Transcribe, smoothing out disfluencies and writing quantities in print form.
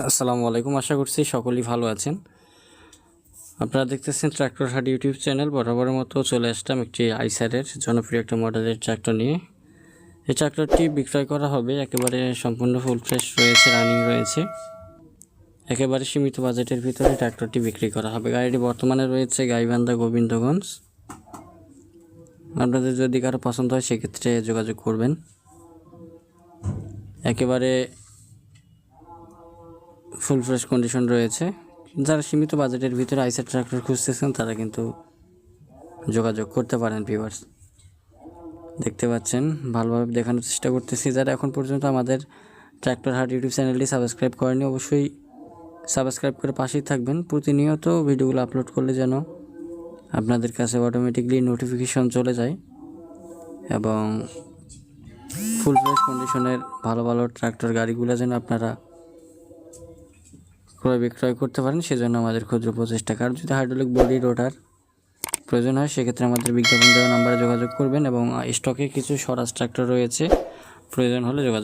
আসসালামু আলাইকুম, আশা করছি সকলেই ভালো আছেন। আপনারা দেখতেছেন ট্র্যাক্টর হাট ইউটিউব চ্যানেল। বরাবরের মতো চলে আসলাম একটি আইসারের জনপ্রিয় একটা মডেলের ট্র্যাক্টর নিয়ে। এই ট্র্যাক্টরটি বিক্রয় করা হবে, একেবারে সম্পূর্ণ ফুল ফ্রেশ রয়েছে, রানিং রয়েছে। একেবারে সীমিত বাজেটের ভিতরে ট্র্যাক্টরটি বিক্রি করা হবে। গাড়িটি বর্তমানে রয়েছে গাইবান্ধা গোবিন্দগঞ্জ। আপনাদের যদি কারো পছন্দ হয় সেক্ষেত্রে যোগাযোগ করবেন। একেবারে ফুল ফ্রেশ কন্ডিশন রয়েছে। যারা সীমিত বাজেটের ভিতরে আইসার ট্র্যাক্টর খুঁজতেছেন তারা কিন্তু যোগাযোগ করতে পারেন। ভিউয়ার্স, দেখতে পাচ্ছেন ভালোভাবে দেখানোর চেষ্টা করতেছি। যারা এখন পর্যন্ত আমাদের ট্র্যাক্টর হাট ইউটিউব চ্যানেলটি সাবস্ক্রাইব করেনি, অবশ্যই সাবস্ক্রাইব করে পাশেই থাকবেন। প্রতিনিয়ত ভিডিওগুলো আপলোড করলে যেন আপনাদের কাছে অটোমেটিকলি নোটিফিকেশন চলে যায় এবং ফুল ফ্রেশ কন্ডিশনের ভালো ভালো ট্র্যাক্টর গাড়িগুলো যেন আপনারা ক্রয় বিক্রয় করতে পারেন, সেজন্য আমাদের ক্ষুদ্র প্রচেষ্টা। কারণ যদি হাইড্রোলিক বডি রোটার প্রয়োজন হয় সেক্ষেত্রে আমাদের বিজ্ঞাপন দেওয়া নাম্বারে যোগাযোগ করবেন এবং স্টকে কিছু স্বরাজ ট্র্যাক্টর রয়েছে, প্রয়োজন হলে যোগাযোগ